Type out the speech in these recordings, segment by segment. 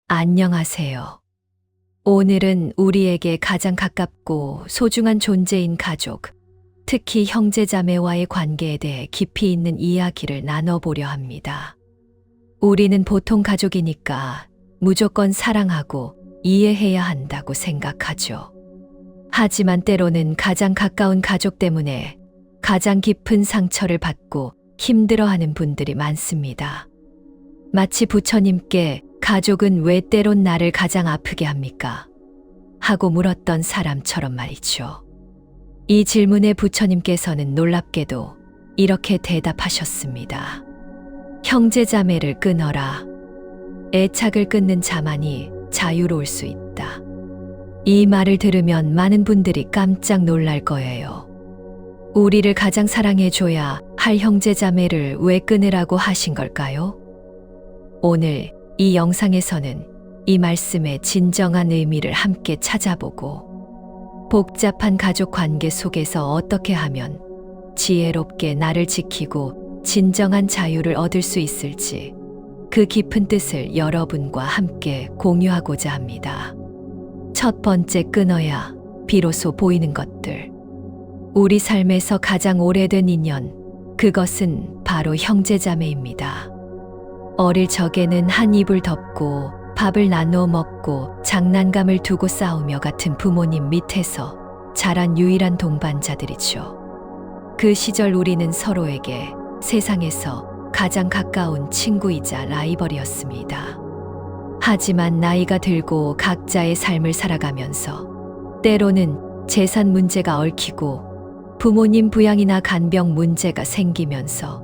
안녕하세요. 오늘은 우리에게 가장 가깝고 소중한 존재인 가족, 특히 형제자매와의 관계에 대해 깊이 있는 이야기를 나눠보려 합니다. 우리는 보통 가족이니까 무조건 사랑하고 이해해야 한다고 생각하죠. 하지만 때로는 가장 가까운 가족 때문에 가장 깊은 상처를 받고 힘들어하는 분들이 많습니다. 마치 부처님께 가족은 왜 때론 나를 가장 아프게 합니까? 하고 물었던 사람처럼 말이죠. 이 질문에 부처님께서는 놀랍게도 이렇게 대답하셨습니다. 형제자매를 끊어라. 애착을 끊는 자만이 자유로울 수 있다. 이 말을 들으면 많은 분들이 깜짝 놀랄 거예요. 우리를 가장 사랑해줘야 할 형제자매를 왜 끊으라고 하신 걸까요? 오늘 이 영상에서는 이 말씀의 진정한 의미를 함께 찾아보고 복잡한 가족 관계 속에서 어떻게 하면 지혜롭게 나를 지키고 진정한 자유를 얻을 수 있을지 그 깊은 뜻을 여러분과 함께 공유하고자 합니다. 첫 번째, 끊어야 비로소 보이는 것들. 우리 삶에서 가장 오래된 인연, 그것은 바로 형제자매입니다. 어릴 적에는 한 이불 덮고 밥을 나누어 먹고 장난감을 두고 싸우며 같은 부모님 밑에서 자란 유일한 동반자들이죠. 그 시절 우리는 서로에게 세상에서 가장 가까운 친구이자 라이벌이었습니다. 하지만 나이가 들고 각자의 삶을 살아가면서 때로는 재산 문제가 얽히고 부모님 부양이나 간병 문제가 생기면서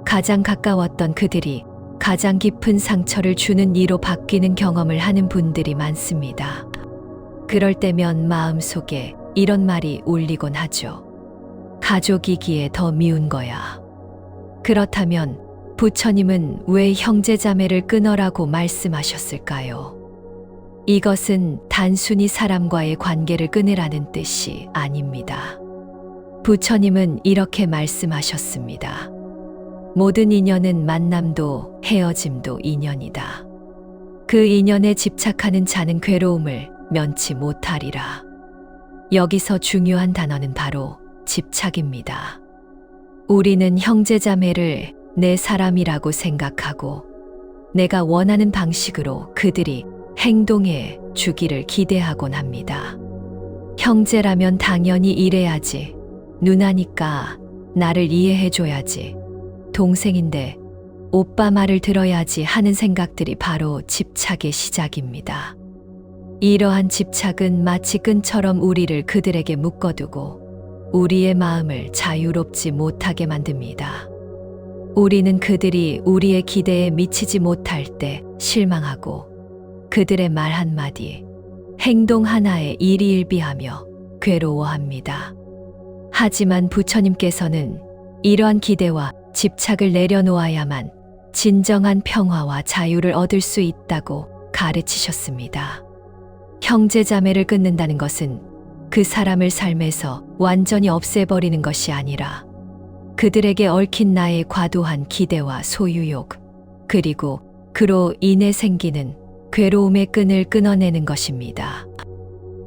가장 가까웠던 그들이 가장 깊은 상처를 주는 이로 바뀌는 경험을 하는 분들이 많습니다. 그럴 때면 마음속에 이런 말이 울리곤 하죠. 가족이기에 더 미운 거야. 그렇다면 부처님은 왜 형제자매를 끊어라고 말씀하셨을까요? 이것은 단순히 사람과의 관계를 끊으라는 뜻이 아닙니다. 부처님은 이렇게 말씀하셨습니다. 모든 인연은 만남도 헤어짐도 인연이다. 그 인연에 집착하는 자는 괴로움을 면치 못하리라. 여기서 중요한 단어는 바로 집착입니다. 우리는 형제자매를 내 사람이라고 생각하고 내가 원하는 방식으로 그들이 행동해 주기를 기대하곤 합니다. 형제라면 당연히 이래야지. 누나니까 나를 이해해줘야지. 동생인데 오빠 말을 들어야지 하는 생각들이 바로 집착의 시작입니다. 이러한 집착은 마치 끈처럼 우리를 그들에게 묶어두고 우리의 마음을 자유롭지 못하게 만듭니다. 우리는 그들이 우리의 기대에 미치지 못할 때 실망하고 그들의 말 한마디, 행동 하나에 일희일비하며 괴로워합니다. 하지만 부처님께서는 이러한 기대와 집착을 내려놓아야만 진정한 평화와 자유를 얻을 수 있다고 가르치셨습니다. 형제자매를 끊는다는 것은 그 사람을 삶에서 완전히 없애버리는 것이 아니라 그들에게 얽힌 나의 과도한 기대와 소유욕, 그리고 그로 인해 생기는 괴로움의 끈을 끊어내는 것입니다.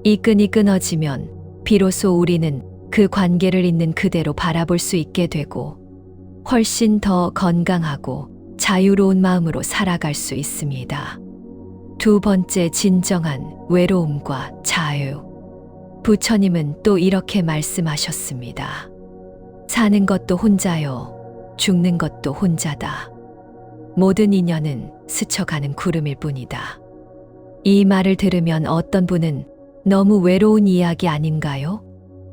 이 끈이 끊어지면 비로소 우리는 그 관계를 있는 그대로 바라볼 수 있게 되고 훨씬 더 건강하고 자유로운 마음으로 살아갈 수 있습니다. 두 번째, 진정한 외로움과 자유. 부처님은 또 이렇게 말씀하셨습니다. 사는 것도 혼자요, 죽는 것도 혼자다. 모든 인연은 스쳐가는 구름일 뿐이다. 이 말을 들으면 어떤 분은 너무 외로운 이야기 아닌가요?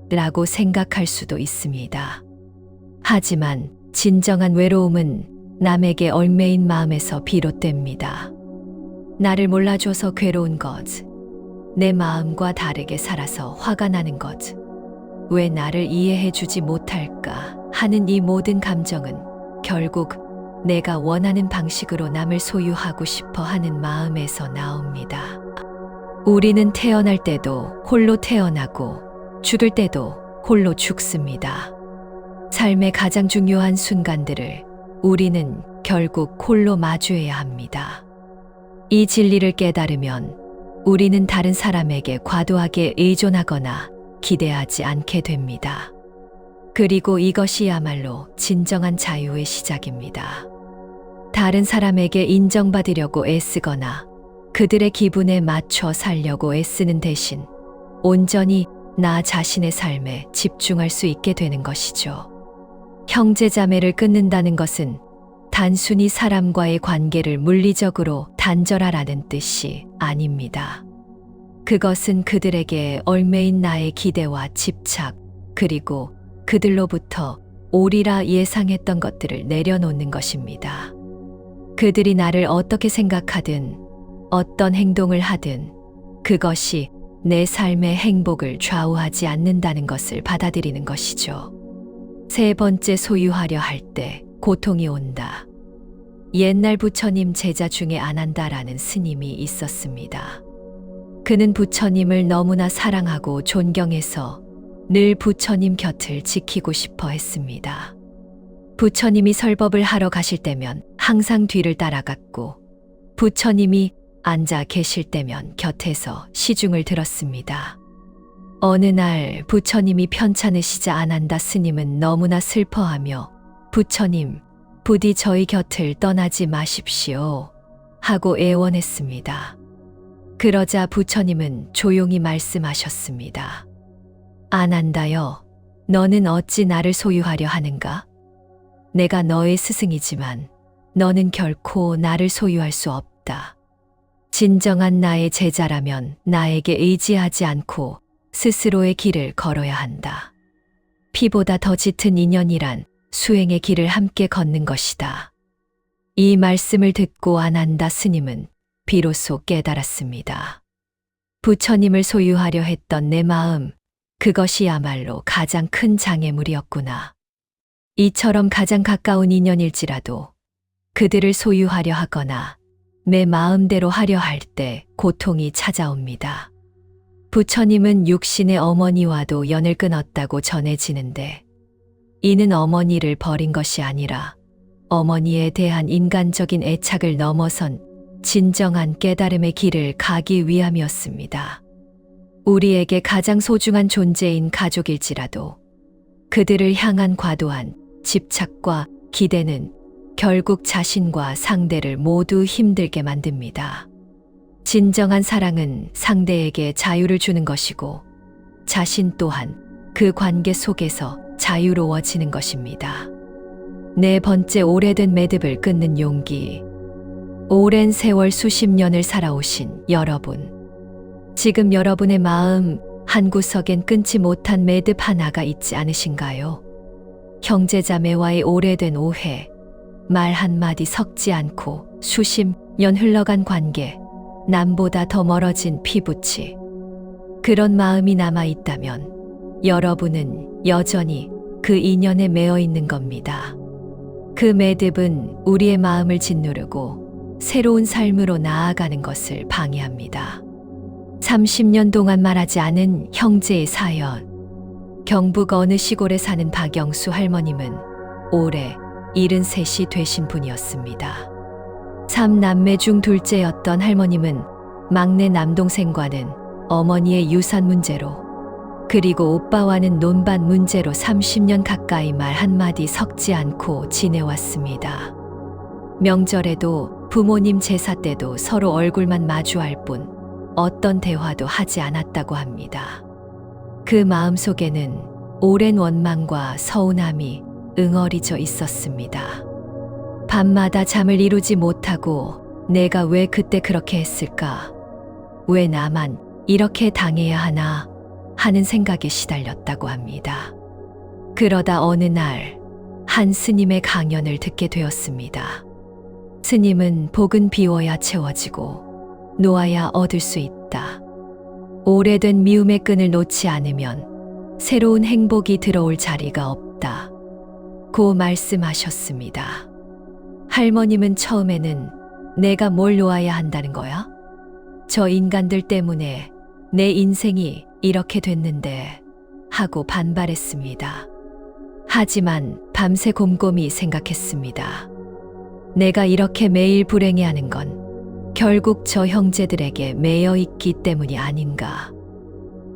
라고 생각할 수도 있습니다. 하지만 진정한 외로움은 남에게 얽매인 마음에서 비롯됩니다. 나를 몰라줘서 괴로운 것, 내 마음과 다르게 살아서 화가 나는 것, 왜 나를 이해해주지 못할까 하는 이 모든 감정은 결국 내가 원하는 방식으로 남을 소유하고 싶어 하는 마음에서 나옵니다. 우리는 태어날 때도 홀로 태어나고 죽을 때도 홀로 죽습니다. 삶의 가장 중요한 순간들을 우리는 결국 홀로 마주해야 합니다. 이 진리를 깨달으면 우리는 다른 사람에게 과도하게 의존하거나 기대하지 않게 됩니다. 그리고 이것이야말로 진정한 자유의 시작입니다. 다른 사람에게 인정받으려고 애쓰거나 그들의 기분에 맞춰 살려고 애쓰는 대신 온전히 나 자신의 삶에 집중할 수 있게 되는 것이죠. 형제자매를 끊는다는 것은 단순히 사람과의 관계를 물리적으로 단절하라는 뜻이 아닙니다. 그것은 그들에게 얽매인 나의 기대와 집착, 그리고 그들로부터 오리라 예상했던 것들을 내려놓는 것입니다. 그들이 나를 어떻게 생각하든 어떤 행동을 하든 그것이 내 삶의 행복을 좌우하지 않는다는 것을 받아들이는 것이죠. 세 번째, 소유하려 할 때 고통이 온다. 옛날 부처님 제자 중에 안한다라는 스님이 있었습니다. 그는 부처님을 너무나 사랑하고 존경해서 늘 부처님 곁을 지키고 싶어 했습니다. 부처님이 설법을 하러 가실 때면 항상 뒤를 따라갔고 부처님이 앉아 계실 때면 곁에서 시중을 들었습니다. 어느 날 부처님이 편찮으시자 안한다 스님은 너무나 슬퍼하며 부처님, 부디 저희 곁을 떠나지 마십시오 하고 애원했습니다. 그러자 부처님은 조용히 말씀하셨습니다. 안한다여, 너는 어찌 나를 소유하려 하는가? 내가 너의 스승이지만 너는 결코 나를 소유할 수 없다. 진정한 나의 제자라면 나에게 의지하지 않고 스스로의 길을 걸어야 한다. 피보다 더 짙은 인연이란 수행의 길을 함께 걷는 것이다. 이 말씀을 듣고 안한다 스님은 비로소 깨달았습니다. 부처님을 소유하려 했던 내 마음, 그것이야말로 가장 큰 장애물이었구나. 이처럼 가장 가까운 인연일지라도 그들을 소유하려 하거나 내 마음대로 하려 할 때 고통이 찾아옵니다. 부처님은 육신의 어머니와도 연을 끊었다고 전해지는데 이는 어머니를 버린 것이 아니라 어머니에 대한 인간적인 애착을 넘어선 진정한 깨달음의 길을 가기 위함이었습니다. 우리에게 가장 소중한 존재인 가족일지라도 그들을 향한 과도한 집착과 기대는 결국 자신과 상대를 모두 힘들게 만듭니다. 진정한 사랑은 상대에게 자유를 주는 것이고 자신 또한 그 관계 속에서 자유로워지는 것입니다. 네 번째, 오래된 매듭을 끊는 용기. 오랜 세월 수십 년을 살아오신 여러분. 지금 여러분의 마음 한구석엔 끊지 못한 매듭 하나가 있지 않으신가요? 형제자매와의 오래된 오해, 말 한마디 섞지 않고 수십 년 흘러간 관계, 남보다 더 멀어진 피부치. 그런 마음이 남아 있다면 여러분은 여전히 그 인연에 매어 있는 겁니다. 그 매듭은 우리의 마음을 짓누르고 새로운 삶으로 나아가는 것을 방해합니다. 30년 동안 말하지 않은 형제의 사연. 경북 어느 시골에 사는 박영수 할머님은 올해 73이 되신 분이었습니다. 3남매 중 둘째였던 할머님은 막내 남동생과는 어머니의 유산 문제로 그리고 오빠와는 논밭 문제로 30년 가까이 말 한마디 섞지 않고 지내왔습니다. 명절에도 부모님 제사 때도 서로 얼굴만 마주할 뿐 어떤 대화도 하지 않았다고 합니다. 그 마음속에는 오랜 원망과 서운함이 응어리져 있었습니다. 밤마다 잠을 이루지 못하고 내가 왜 그때 그렇게 했을까? 왜 나만 이렇게 당해야 하나? 하는 생각에 시달렸다고 합니다. 그러다 어느 날 한 스님의 강연을 듣게 되었습니다. 스님은 복은 비워야 채워지고 놓아야 얻을 수 있다. 오래된 미움의 끈을 놓지 않으면 새로운 행복이 들어올 자리가 없다. 고 말씀하셨습니다. 할머님은 처음에는 내가 뭘 놓아야 한다는 거야? 저 인간들 때문에 내 인생이 이렇게 됐는데 하고 반발했습니다. 하지만 밤새 곰곰이 생각했습니다. 내가 이렇게 매일 불행해하는 건 결국 저 형제들에게 매여 있기 때문이 아닌가.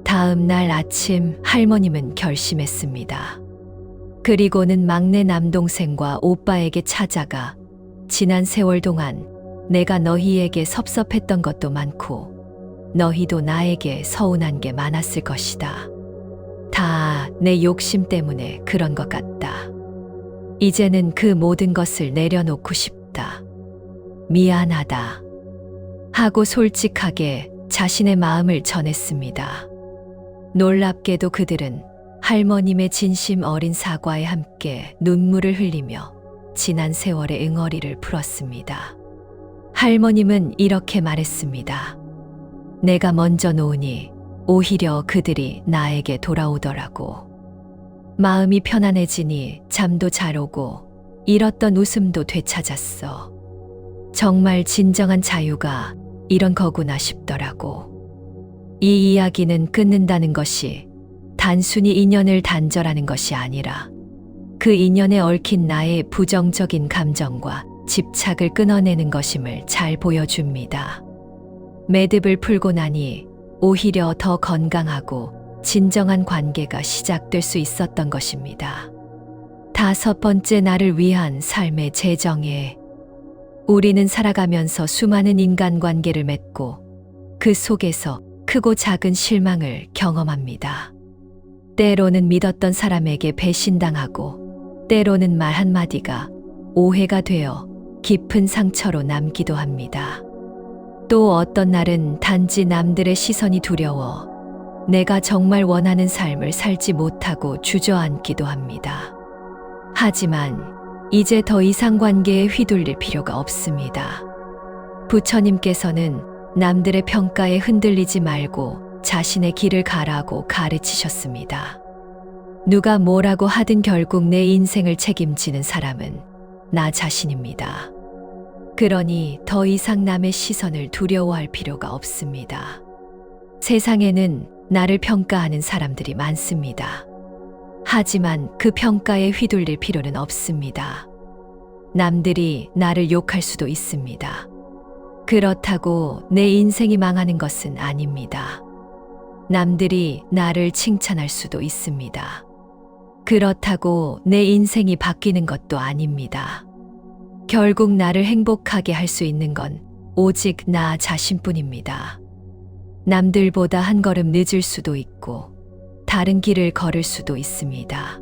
다음 날 아침 할머님은 결심했습니다. 그리고는 막내 남동생과 오빠에게 찾아가 지난 세월 동안 내가 너희에게 섭섭했던 것도 많고 너희도 나에게 서운한 게 많았을 것이다. 다 내 욕심 때문에 그런 것 같다. 이제는 그 모든 것을 내려놓고 싶다. 미안하다. 하고 솔직하게 자신의 마음을 전했습니다. 놀랍게도 그들은 할머님의 진심 어린 사과에 함께 눈물을 흘리며 지난 세월의 응어리를 풀었습니다. 할머님은 이렇게 말했습니다. 내가 먼저 놓으니 오히려 그들이 나에게 돌아오더라고. 마음이 편안해지니 잠도 잘 오고 잃었던 웃음도 되찾았어. 정말 진정한 자유가 이런 거구나 싶더라고. 이 이야기는 끊는다는 것이 단순히 인연을 단절하는 것이 아니라 그 인연에 얽힌 나의 부정적인 감정과 집착을 끊어내는 것임을 잘 보여줍니다. 매듭을 풀고 나니 오히려 더 건강하고 진정한 관계가 시작될 수 있었던 것입니다. 5번째, 나를 위한 삶의 재정에. 우리는 살아가면서 수많은 인간관계를 맺고 그 속에서 크고 작은 실망을 경험합니다. 때로는 믿었던 사람에게 배신당하고 때로는 말 한마디가 오해가 되어 깊은 상처로 남기도 합니다. 또 어떤 날은 단지 남들의 시선이 두려워 내가 정말 원하는 삶을 살지 못하고 주저앉기도 합니다. 하지만 이제 더 이상 관계에 휘둘릴 필요가 없습니다. 부처님께서는 남들의 평가에 흔들리지 말고 자신의 길을 가라고 가르치셨습니다. 누가 뭐라고 하든 결국 내 인생을 책임지는 사람은 나 자신입니다. 그러니 더 이상 남의 시선을 두려워할 필요가 없습니다. 세상에는 나를 평가하는 사람들이 많습니다. 하지만 그 평가에 휘둘릴 필요는 없습니다. 남들이 나를 욕할 수도 있습니다. 그렇다고 내 인생이 망하는 것은 아닙니다. 남들이 나를 칭찬할 수도 있습니다. 그렇다고 내 인생이 바뀌는 것도 아닙니다. 결국 나를 행복하게 할 수 있는 건 오직 나 자신뿐입니다. 남들보다 한 걸음 늦을 수도 있고 다른 길을 걸을 수도 있습니다.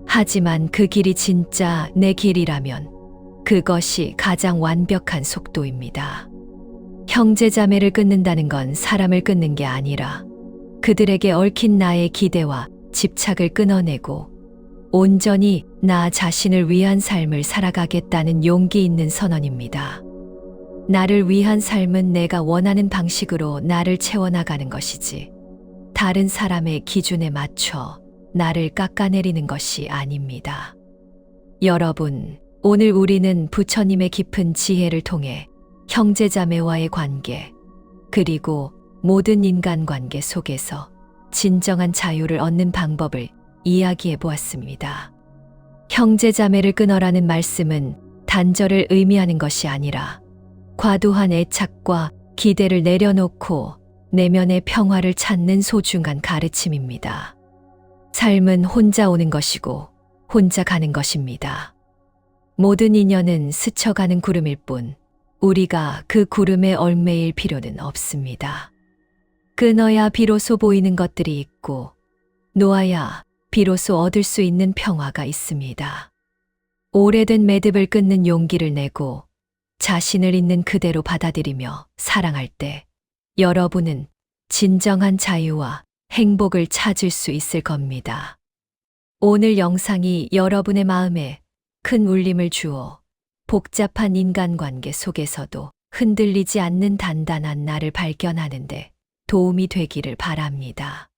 하지만 그 길이 진짜 내 길이라면 그것이 가장 완벽한 속도입니다. 형제자매를 끊는다는 건 사람을 끊는 게 아니라 그들에게 얽힌 나의 기대와 집착을 끊어내고 온전히 나 자신을 위한 삶을 살아가겠다는 용기 있는 선언입니다. 나를 위한 삶은 내가 원하는 방식으로 나를 채워나가는 것이지 다른 사람의 기준에 맞춰 나를 깎아내리는 것이 아닙니다. 여러분, 오늘 우리는 부처님의 깊은 지혜를 통해 형제자매와의 관계, 그리고 모든 인간관계 속에서 진정한 자유를 얻는 방법을 이야기해 보았습니다. 형제자매를 끊어라는 말씀은 단절을 의미하는 것이 아니라 과도한 애착과 기대를 내려놓고 내면의 평화를 찾는 소중한 가르침입니다. 삶은 혼자 오는 것이고 혼자 가는 것입니다. 모든 인연은 스쳐가는 구름일 뿐 우리가 그 구름에 얽매일 필요는 없습니다. 끊어야 비로소 보이는 것들이 있고 놓아야 비로소 얻을 수 있는 평화가 있습니다. 오래된 매듭을 끊는 용기를 내고 자신을 있는 그대로 받아들이며 사랑할 때 여러분은 진정한 자유와 행복을 찾을 수 있을 겁니다. 오늘 영상이 여러분의 마음에 큰 울림을 주어 복잡한 인간관계 속에서도 흔들리지 않는 단단한 나를 발견하는데 도움이 되기를 바랍니다.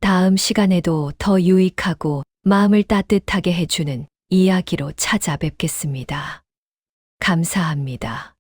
다음 시간에도 더 유익하고 마음을 따뜻하게 해주는 이야기로 찾아뵙겠습니다. 감사합니다.